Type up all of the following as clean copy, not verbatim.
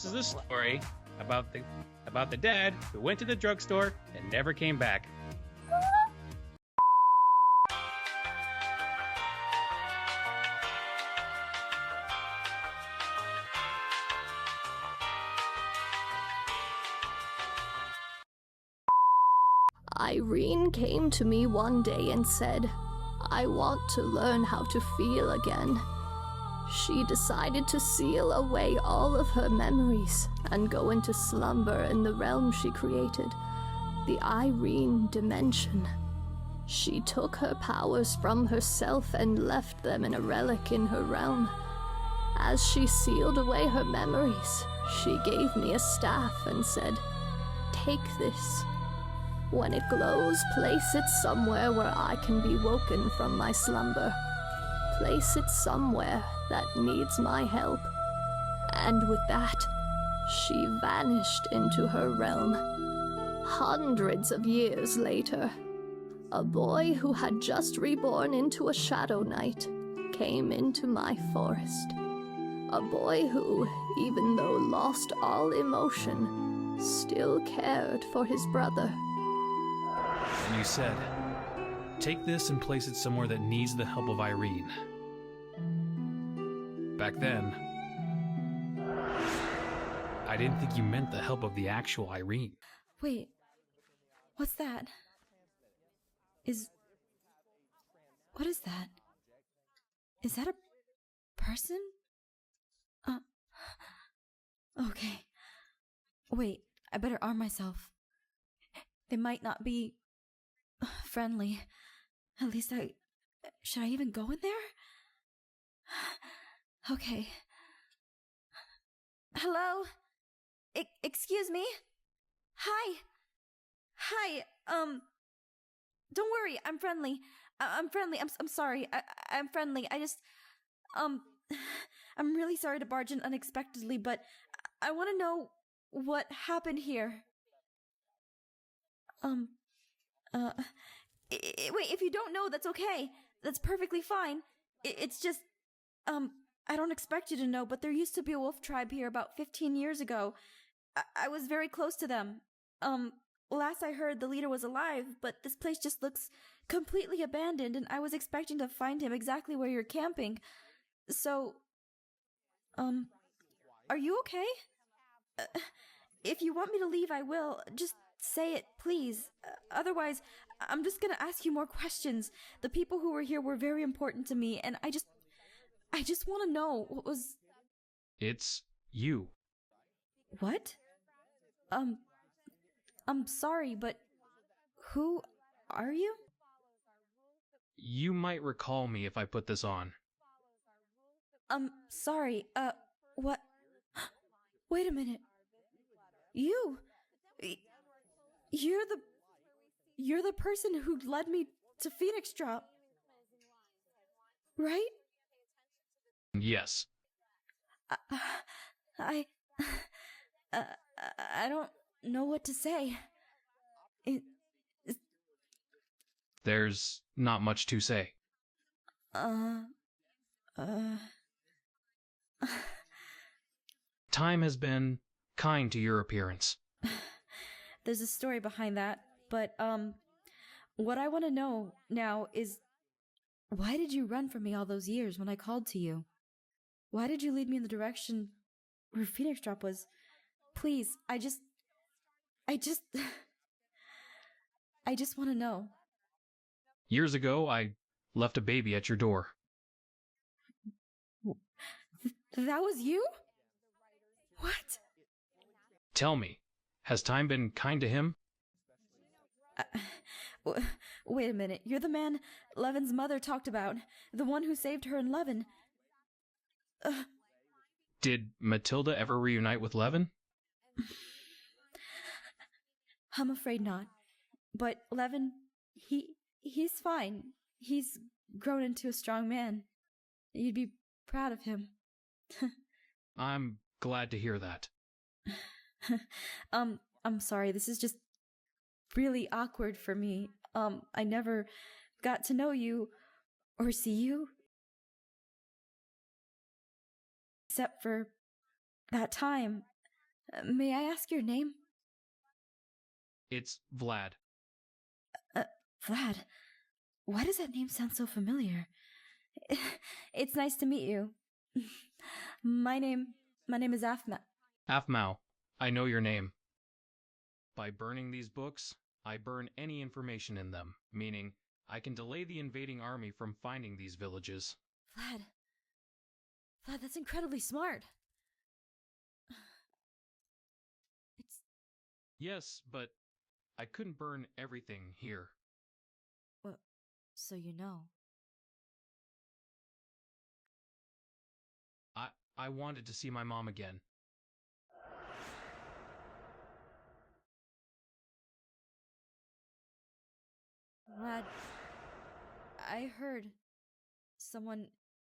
This is a story about the dad who went to the drugstore and never came back. Irene came to me one day and said, "I want to learn how to feel again." She decided to seal away all of her memories and go into slumber in the realm she created, the Irene dimension. She took her powers from herself and left them in a relic in her realm. As she sealed away her memories, she gave me a staff and said, "Take this. When it glows, place it somewhere where I can be woken from my slumber. Place it somewhere that needs my help." And with that, she vanished into her realm. Hundreds of years later, a boy who had just reborn into a shadow knight came into my forest. A boy who, even though lost all emotion, still cared for his brother. And you said, "Take this and place it somewhere that needs the help of Irene." Back then, I didn't think you meant the help of the actual Irene. Wait, what's that? What is that? Is that a person? Okay. Wait, I better arm myself. They might not be friendly. At least should I even go in there? Okay. Hello? Excuse me? Hi. Don't worry, I'm friendly. I'm friendly. I'm sorry. I'm friendly. I'm really sorry to barge in unexpectedly, but I want to know what happened here. Wait, if you don't know, that's okay. That's perfectly fine. It's just, I don't expect you to know, but there used to be a wolf tribe here about 15 years ago. I was very close to them. Last I heard, the leader was alive, but this place just looks completely abandoned, and I was expecting to find him exactly where you're camping. So, are you okay? If you want me to leave, I will. Just say it, please. Otherwise, I'm just gonna ask you more questions. The people who were here were very important to me, and I just want to know what was... It's you. What? I'm sorry, but who are you? You might recall me if I put this on. Sorry, what? Wait a minute. You're the person who led me to Phoenix Drop, right? Yes. I don't know what to say. There's not much to say. Time has been kind to your appearance. There's a story behind that, but, what I want to know now is, why did you run from me all those years when I called to you? Why did you lead me in the direction where Phoenix Drop was? Please, I just want to know. Years ago, I left a baby at your door. That was you? What? Tell me, has time been kind to him? Wait a minute, you're the man Levin's mother talked about, the one who saved her and Levin. Did Matilda ever reunite with Levin? I'm afraid not. But Levin, he's fine. He's grown into a strong man. You'd be proud of him. I'm glad to hear that. I'm sorry, this is just really awkward for me. I never got to know you or see you. Except for that time. May I ask your name? It's Vlad. Vlad. Why does that name sound so familiar? It's nice to meet you. My name is Aphmau. Aphmau, I know your name. By burning these books, I burn any information in them, meaning I can delay the invading army from finding these villages. Vlad, that's incredibly smart. Yes, but I couldn't burn everything here. Well, so you know. I wanted to see my mom again. Vlad, I heard someone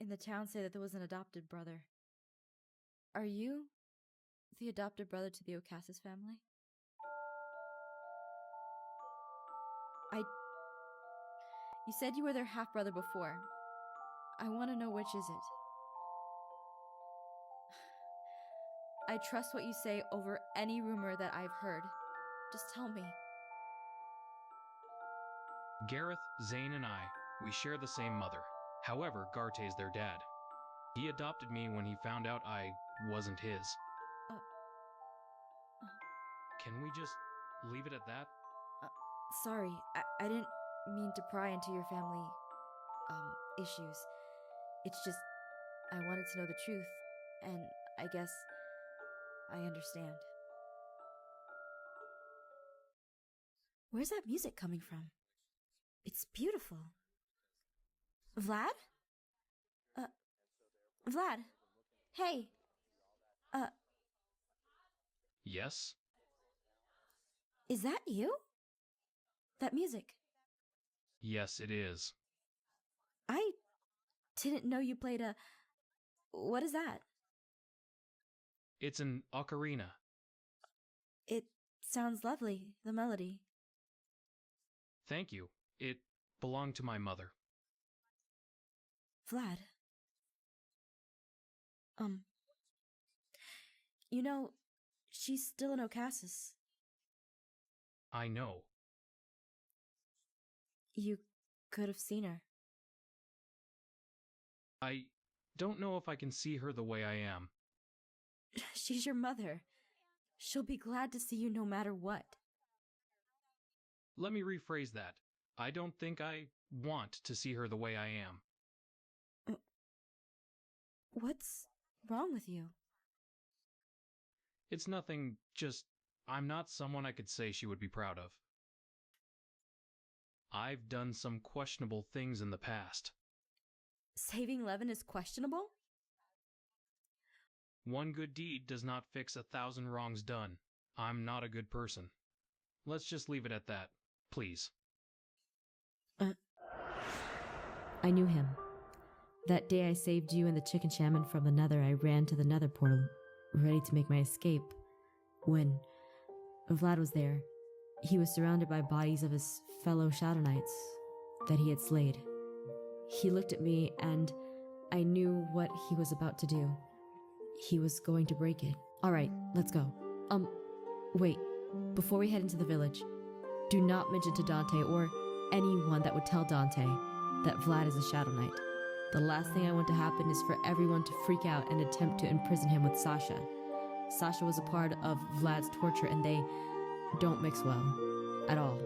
in the town say that there was an adopted brother. Are you the adopted brother to the Ocassis family? You said you were their half-brother before. I want to know which is it. I trust what you say over any rumor that I've heard. Just tell me. Gareth, Zane, and I, we share the same mother. However, Garte's their dad. He adopted me when he found out I wasn't his. Can we just leave it at that? Sorry, I didn't mean to pry into your family, issues. It's just, I wanted to know the truth, and I guess I understand. Where's that music coming from? It's beautiful. Vlad? Vlad? Hey! Yes? Is that you? That music? Yes, it is. I didn't know you played a... What is that? It's an ocarina. It sounds lovely, the melody. Thank you. It belonged to my mother. Vlad. You know, she's still in Ocassis. I know. You could have seen her. I don't know if I can see her the way I am. She's your mother. She'll be glad to see you no matter what. Let me rephrase that. I don't think I want to see her the way I am. What's wrong with you? It's nothing, just I'm not someone I could say she would be proud of. I've done some questionable things in the past. Saving Levin is questionable? One good deed does not fix 1,000 wrongs done. I'm not a good person. Let's just leave it at that, please. I knew him. That day I saved you and the chicken shaman from the nether, I ran to the nether portal, ready to make my escape. When Vlad was there, he was surrounded by bodies of his fellow Shadow Knights that he had slayed. He looked at me and I knew what he was about to do. He was going to break it. Alright, let's go. Wait. Before we head into the village, do not mention to Dante or anyone that would tell Dante that Vlad is a Shadow Knight. The last thing I want to happen is for everyone to freak out and attempt to imprison him with Sasha. Sasha was a part of Vlad's torture and they don't mix well. At all.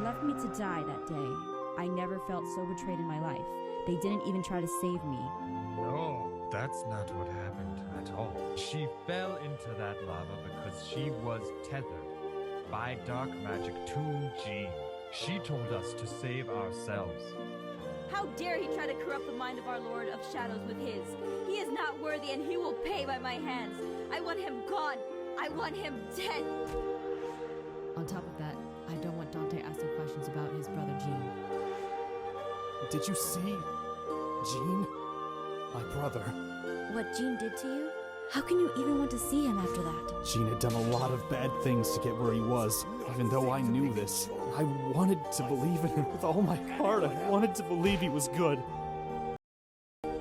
Left me to die that day. I never felt so betrayed in my life. They didn't even try to save me. No, that's not what happened at all. She fell into that lava because she was tethered by dark magic to Jean. She told us to save ourselves. How dare he try to corrupt the mind of our Lord of Shadows with his? He is not worthy and he will pay by my hands. I want him gone. I want him dead. On top of that, I don't want Dante asking questions about his brother Jean. Did you see Jean? My brother. What Jean did to you? How can you even want to see him after that? Jean had done a lot of bad things to get where he was. Even though I knew this, I wanted to believe in him with all my heart. I wanted to believe he was good. Are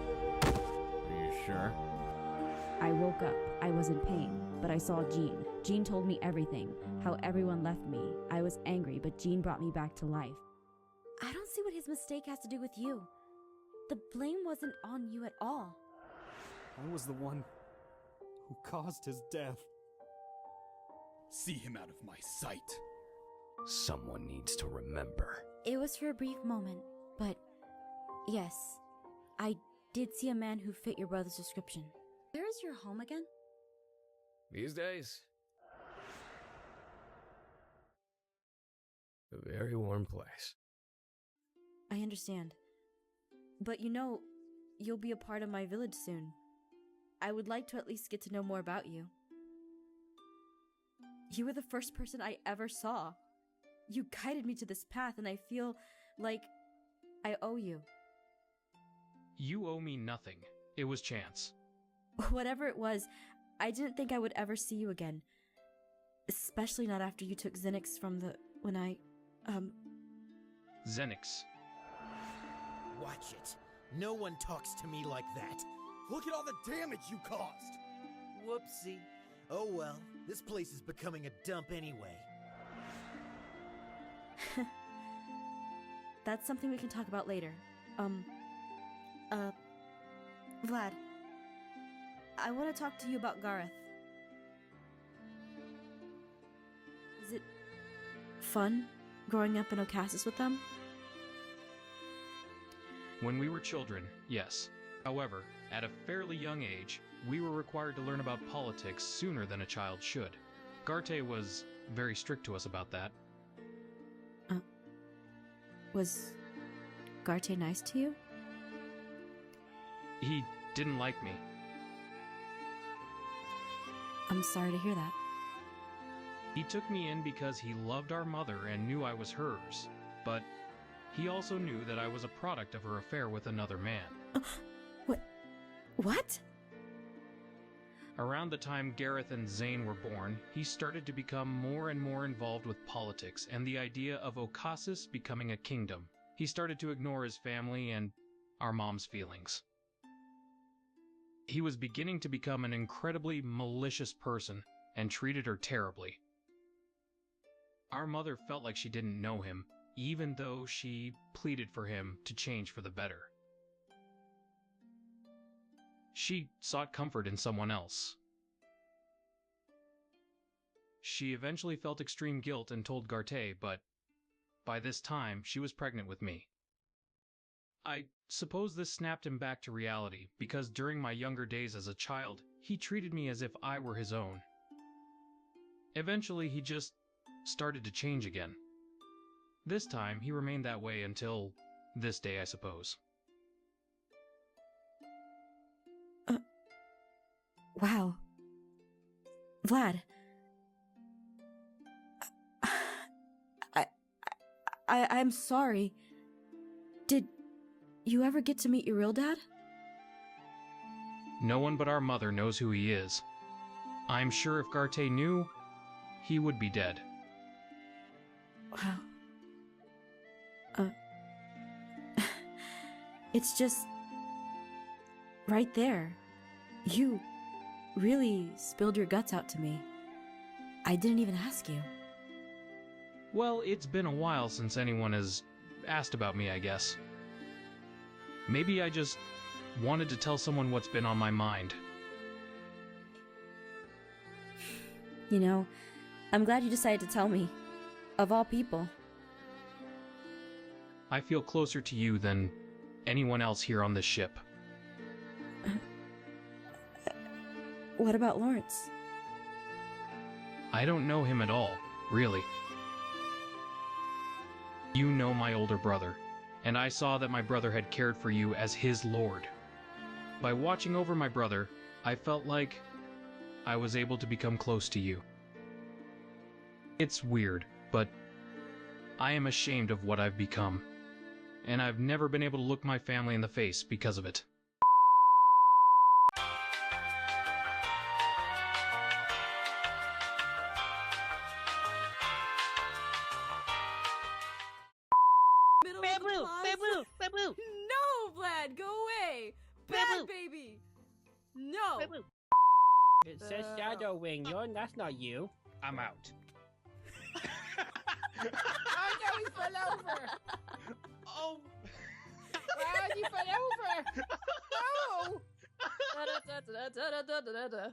you sure? I woke up. I was in pain, but I saw Jean. Jean told me everything, how everyone left me. I was angry, but Jean brought me back to life. I don't see what his mistake has to do with you. The blame wasn't on you at all. I was the one who caused his death. See him out of my sight. Someone needs to remember. It was for a brief moment, but yes, I did see a man who fit your brother's description. Where is your home again? These days, a very warm place. I understand. But you'll be a part of my village soon. I would like to at least get to know more about you. You were the first person I ever saw. You guided me to this path, and I feel like I owe you. You owe me nothing. It was chance. Whatever it was, I didn't think I would ever see you again. Especially not after you took Xenix from Xenix. Watch it. No one talks to me like that. Look at all the damage you caused! Whoopsie. Oh well, this place is becoming a dump anyway. That's something we can talk about later. Vlad, I want to talk to you about Gareth. Is it fun growing up in Ocassus with them? When we were children, yes. However, at a fairly young age, we were required to learn about politics sooner than a child should. Garte was very strict to us about that. Was Garte nice to you? He didn't like me. I'm sorry to hear that. He took me in because he loved our mother and knew I was hers, but he also knew that I was a product of her affair with another man. What? Around the time Gareth and Zane were born, he started to become more and more involved with politics and the idea of Ocassus becoming a kingdom. He started to ignore his family and our mom's feelings. He was beginning to become an incredibly malicious person and treated her terribly. Our mother felt like she didn't know him, even though she pleaded for him to change for the better. She sought comfort in someone else. She eventually felt extreme guilt and told Garte, but by this time she was pregnant with me. I suppose this snapped him back to reality, because during my younger days as a child, he treated me as if I were his own. Eventually he just started to change again. This time he remained that way until this day, I suppose. Wow. Vlad. I'm sorry. Did you ever get to meet your real dad? No one but our mother knows who he is. I'm sure if Garte knew, he would be dead. Wow. It's just right there. You really spilled your guts out to me. I didn't even ask you. Well, it's been a while since anyone has asked about me, I guess. Maybe I just wanted to tell someone what's been on my mind. You know, I'm glad you decided to tell me. Of all people. I feel closer to you than anyone else here on this ship. What about Lawrence? I don't know him at all, really. You know my older brother, and I saw that my brother had cared for you as his lord. By watching over my brother, I felt like I was able to become close to you. It's weird, but I am ashamed of what I've become, and I've never been able to look my family in the face because of it. No, Vlad, go away! Bad baby! No! It says Shadow Wing. That's not you. I'm out. Oh no, he fell over! Oh! Wow, he fell over! No! Da-da-da-da-da-da-da-da.